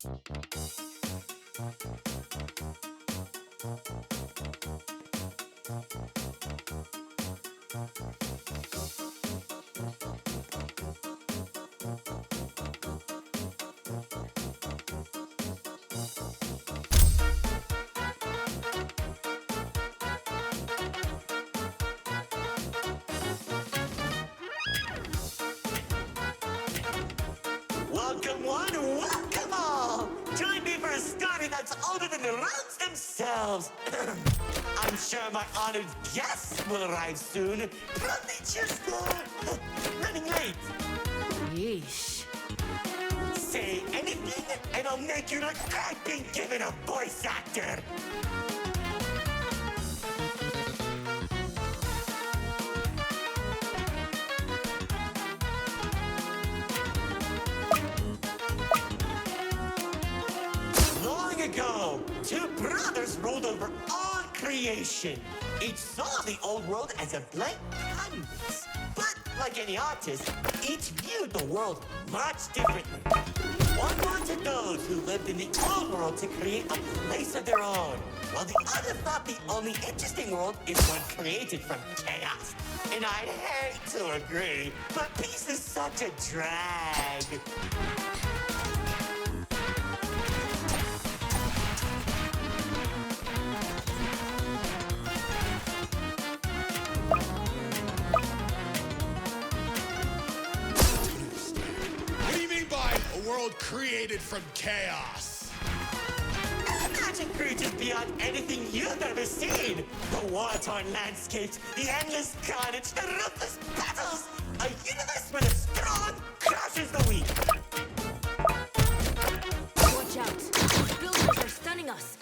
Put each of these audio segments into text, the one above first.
Welcome one, welcome all! Join me for a story that's older than the roads themselves. I'm sure my honored guests will arrive soon. Probably just running late. Yeesh. Say anything, and I'll make you look like being given a voice actor. Long ago, two brothers ruled over all creation. Each saw the old world as a blank canvas. But like any artist, each viewed the world much differently. One wanted those who lived in the old world to create a place of their own, while the other thought the only interesting world is one created from chaos. And I'd hate to agree, but peace is such a drag. What do you mean by a world created from chaos? Imagine creatures beyond anything you've ever seen. The war-torn landscapes, the endless carnage, the ruthless battles. A universe where the strong crushes the weak. Watch out. These builders are stunning us.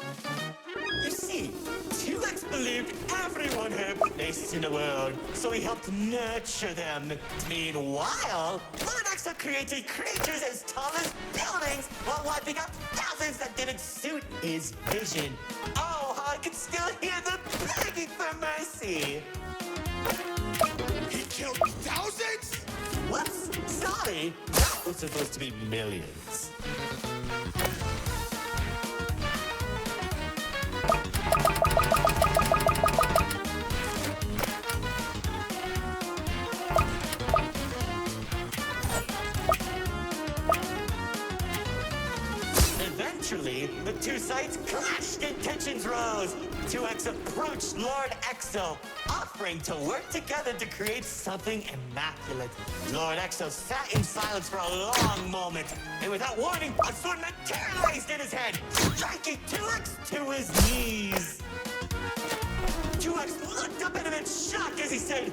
You see, 2X believed everyone had a place in the world, so he helped nurture them. Meanwhile, Lord Exo created creatures as tall as buildings while wiping out thousands that didn't suit his vision. Oh, how I can still hear them begging for mercy. He killed thousands? Whoops, sorry. That was supposed to be millions. Eventually, the two sides clashed and tensions rose. 2X approached Lord Exo, offering to work together to create something immaculate. Lord Exo sat in silence for a long moment, and without warning, a sword materialized in his head, striking 2X to his knees. 2X looked up at him in shock as he said,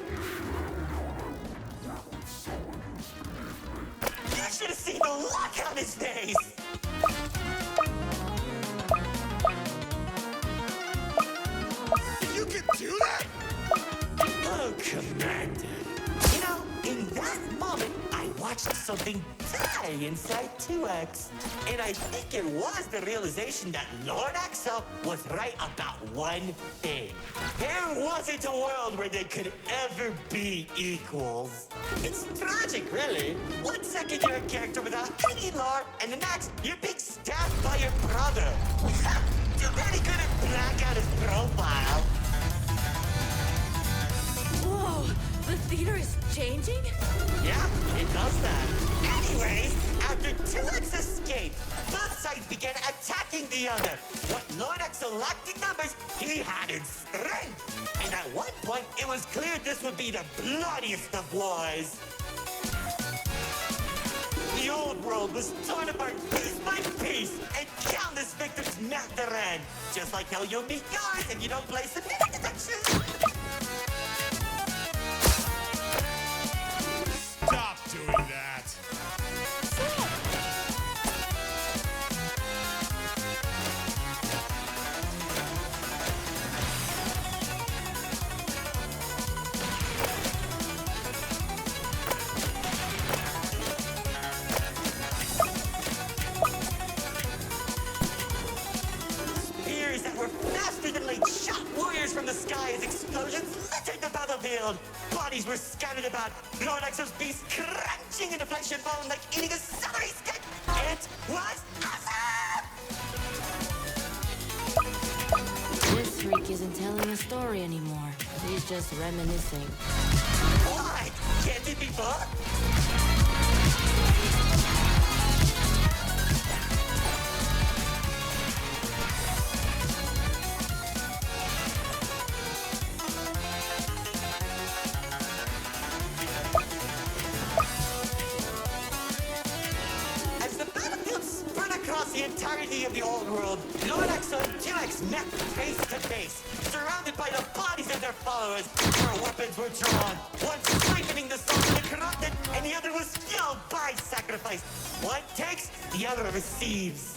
"You should have seen the look on his face!" You can do that? Oh, Commander. You know, in that moment, I watched something die inside 2X. And I think it was the realization that Lord Exo was right about one thing. There wasn't a world where they could ever be equals. It's tragic, really. One second you're a character without any lore, and the next, you're being stabbed by your brother. Too bad he couldn't black out his profile. Whoa, the theater is changing? Yeah, it does that. Anyways, after 2X escaped, both sides began attacking the other. What Lord Exo lacked in numbers, he had in strength. And at one point, it was clear this would be the bloodiest of wars. The old world was torn apart piece by piece, and countless victims met their end. Just like how you'll meet yours if you don't play submitted detection. Stop doing that. Spears that were faster than light shot warriors from the sky as explosions littered the battlefield. Bodies were scattered about, Lord Exo's beast crunching into flesh and bone like eating a celery stick. It was awesome! Link isn't telling a story anymore. He's just reminiscing. What? Can't it be fun? As the battlefield spread across the entirety of the old world, Lord Exo and 2X met face to face, surrounded by the bodies of their followers. Their weapons were drawn, one siphoning the soul of the corrupted, and the other was fueled by sacrifice. One takes, the other receives.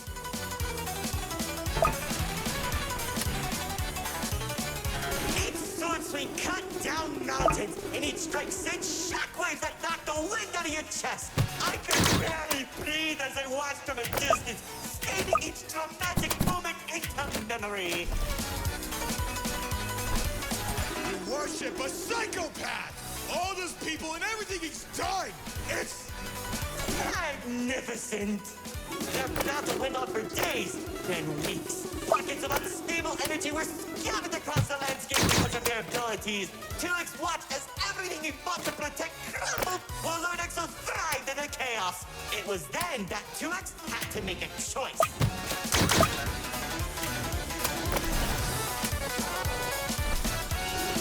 Each sword swing cut down mountains, and each strike sent shockwaves that knocked the wind out of your chest. I could barely breathe as I watched from a distance, scanning each dramatic moment into memory. You worship a psychopath! All those people and everything he's done! It's... Magnificent! Their battle went on for days, then weeks. Pockets of unstable energy were scattered across the landscape because of their abilities. 2X watched as everything he fought to protect crumbled, while Lord Exo thrived in the chaos. It was then that 2X had to make a choice.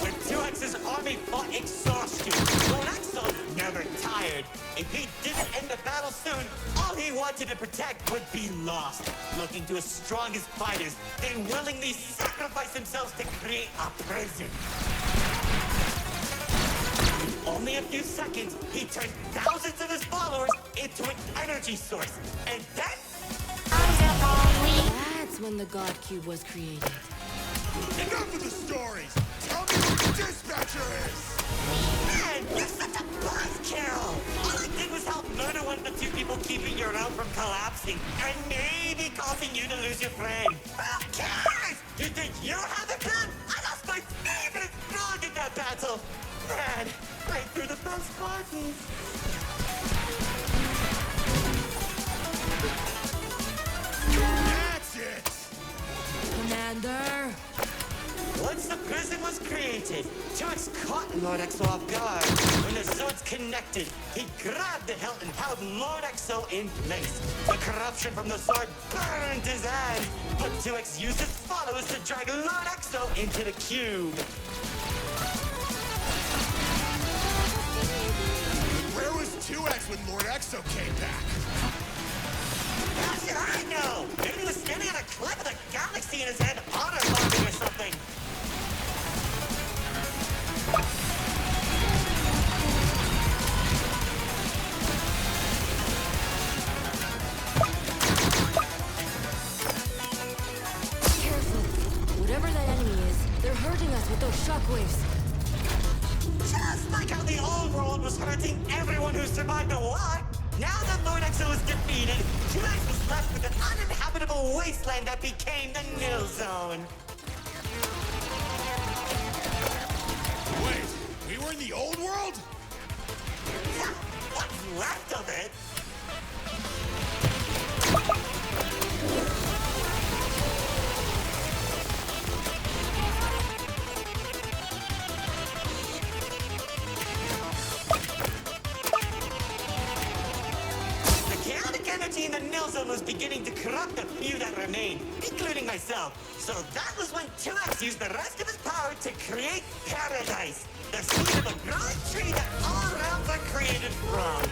When 2X's army fought exhaustion, Lord Exo never tired. If he didn't end the battle soon, all he wanted to protect would be lost. Looking to his strongest fighters, they willingly sacrificed themselves to create a prison. In only a few seconds, he turned thousands of his followers into an energy source. And then... That's when the God Cube was created. Enough of the stories! Tell me who the dispatcher is! Man, you're such a buzzkill! All I did was help murder one of the two people keeping your realm from collapsing, and maybe causing you to lose your friend. Who cares? You think you have a plan? I lost my favorite frog in that battle! Man, right through the best party. That's it! Commander! Once the prison was created, 2X caught Lord Exo off guard. When the swords connected, he grabbed the hilt and held Lord Exo in place. The corruption from the sword burned his hand, but 2X used his followers to drag Lord Exo into the cube. Where was 2X when Lord Exo came back? How should I know? Maybe he was standing on a cliff with a galaxy in his hand, honor bombing or something. Careful! Whatever that enemy is, they're hurting us with those shockwaves. Just like how the old world was hurting everyone who survived the war. Now that Lord Exo was defeated, 2X was left with an uninhabitable wasteland that became the Nil Zone. Wait, we were in the old world? What's left of it? The chaotic energy in the Nil Zone was beginning to corrupt the few that remained, including myself. So that was when 2X used the rest of his power to create Paradise, the seed of a growing tree that all realms are created from.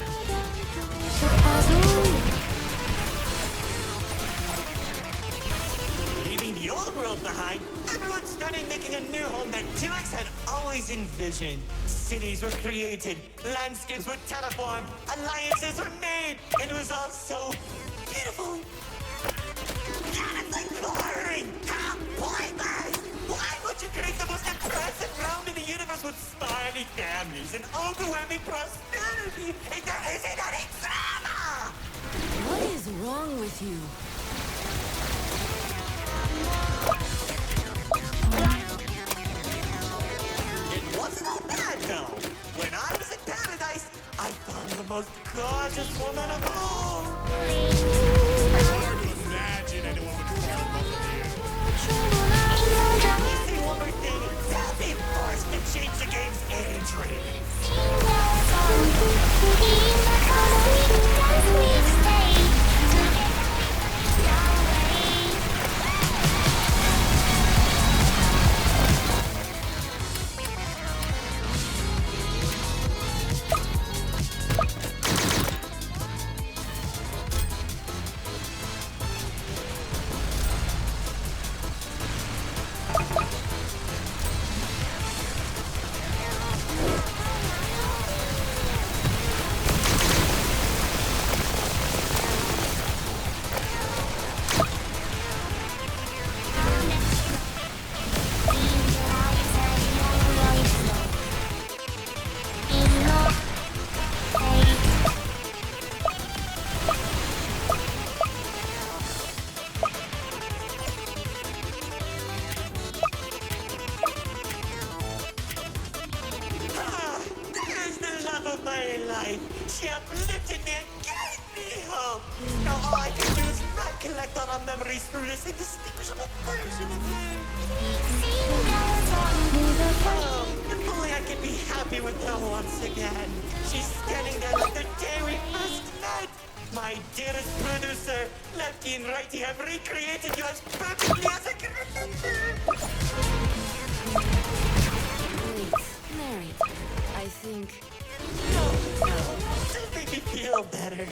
Leaving the old world behind, everyone started making a new home that 2X had always envisioned. Cities were created, landscapes were terraformed, alliances were made, and it was all so beautiful. Honestly boring! How pointless! Why would you create the most impressive realm in the universe with spiny families and overwhelming prosperity if there isn't any drama? What is wrong with you? It wasn't all bad though. When I was in Paradise, I found the most gorgeous woman of all. It's hard to imagine anyone would fall in love with you. You see, There's the love of my life. She uplifted me and gave me hope. Now all I can do is recollect all our memories through this indistinguishable version of her. Oh, if only I could be happy with her once again. She's standing there like the day we first met. My dearest producer, Lefty and Righty have recreated you as perfectly as I can remember. Wait, narrator. I think... No, don't make me feel better.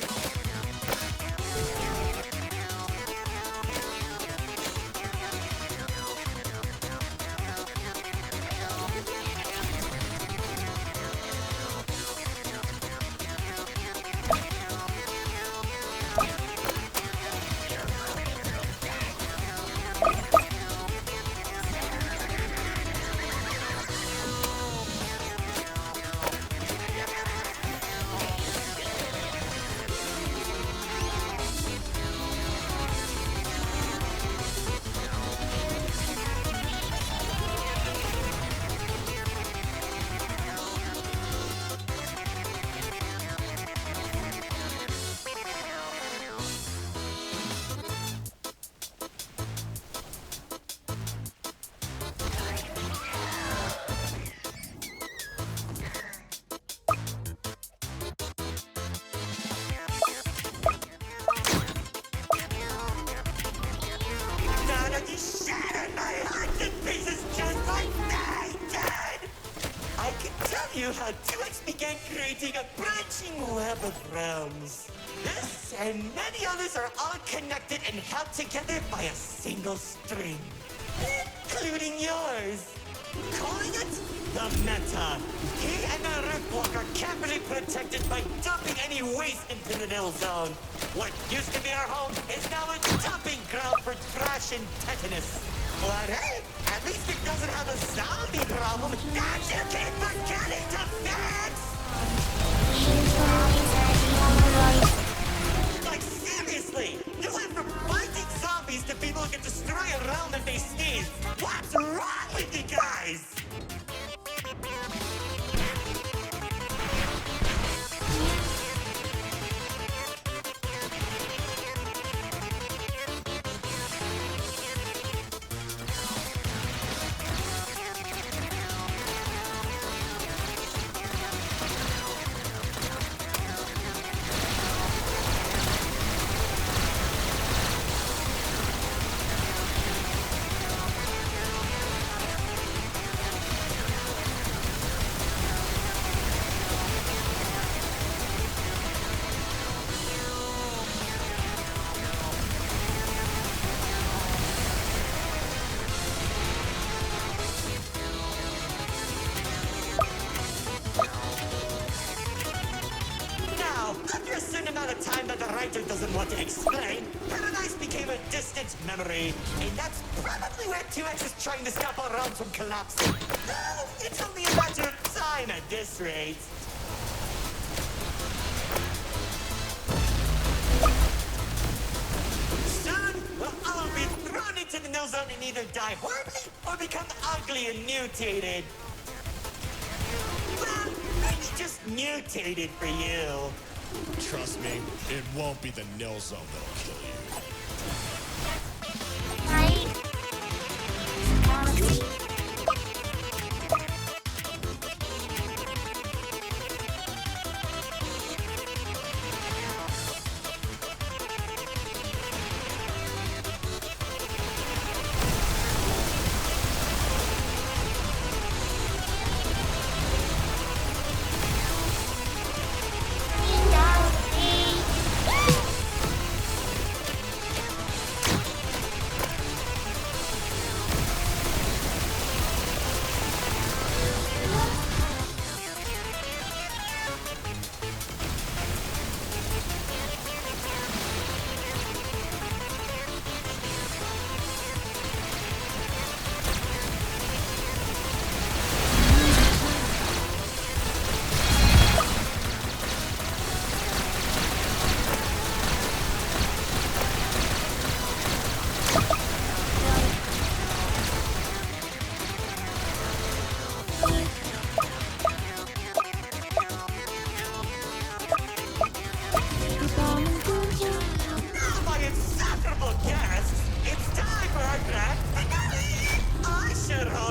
You how 2X began creating a branching web of realms. This and many others are all connected and held together by a single string, including yours. Calling it the Meta. He and the Ripwalker can't be protected by dumping any waste into the Nil Zone. What used to be our home is now a dumping ground for trash and tetanus. But hey, at least it doesn't have a zombie problem that you keep forgetting to fix! Like seriously, you went from fighting zombies to people who can destroy a realm if they sneeze. What's wrong with you guys? Doesn't want to explain, Paradise became a distant memory, and that's probably where 2X is trying to stop our realms from collapsing. No, it's only a matter of time at this rate. Soon, we'll all be thrown into the Nil Zone and either die horribly or become ugly and mutated. Well, maybe just mutated for you. Trust me, it won't be the Nil Zone that'll kill you.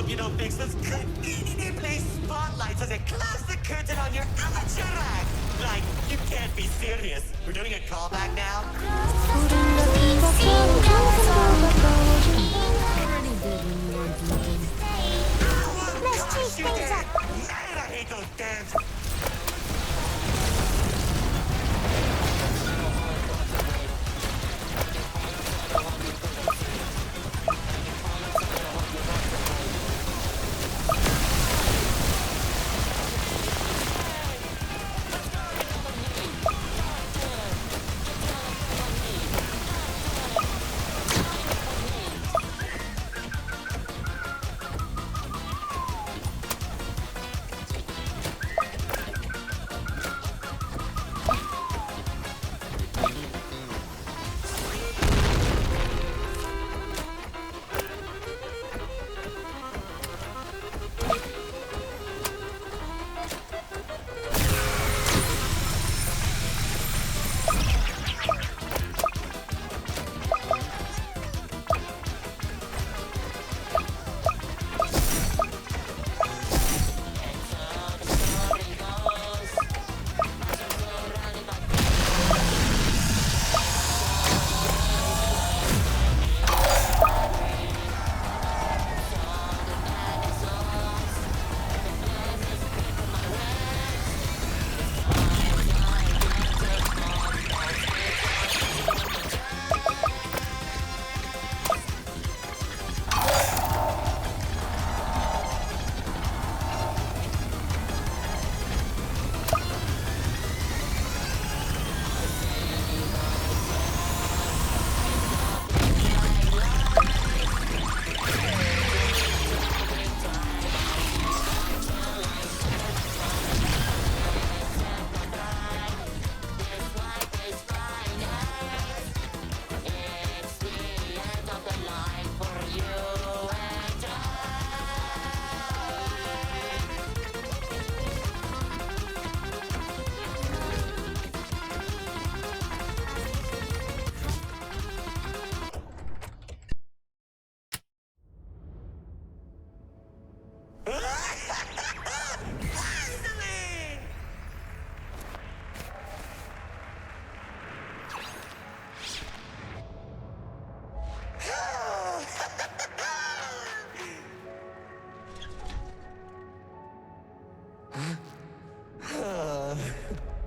hope you don't fix those conveniently spotlights as they close the curtain on your amateur act. Like, you can't be serious. We're doing a callback now? Already did when you weren't looking. Let's change things up. Man, I hate those dance.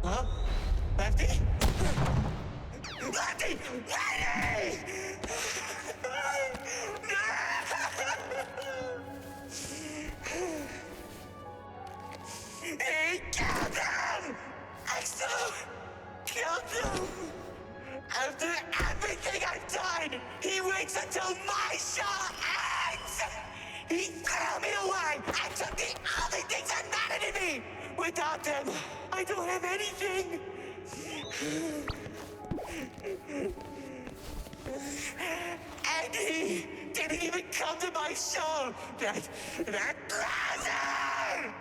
Huh? Lefty? Lefty! Lefty! He killed him! Axel killed him! After everything I've done, he waits until my show ends! He threw me away and took the only things that mattered to me! Without them, I don't have anything! And he didn't even come to my show! That loser!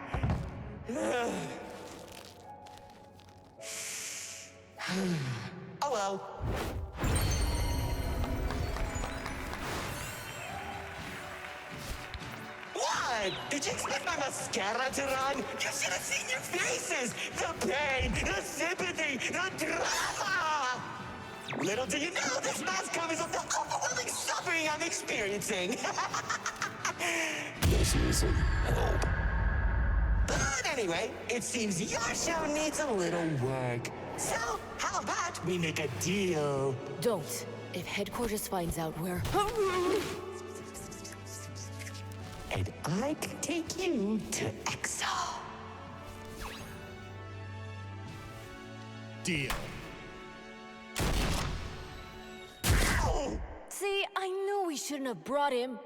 Oh well. What? Did you expect my mascara to run? You should have seen your faces! The pain, the sympathy, the drama! Little do you know, this mask covers up the overwhelming suffering I'm experiencing! This isn't help. But anyway, it seems your show needs a little work. So, how about we make a deal? Don't. If headquarters finds out we're... And I can take you to Exo. Deal. Ow! See, I knew we shouldn't have brought him.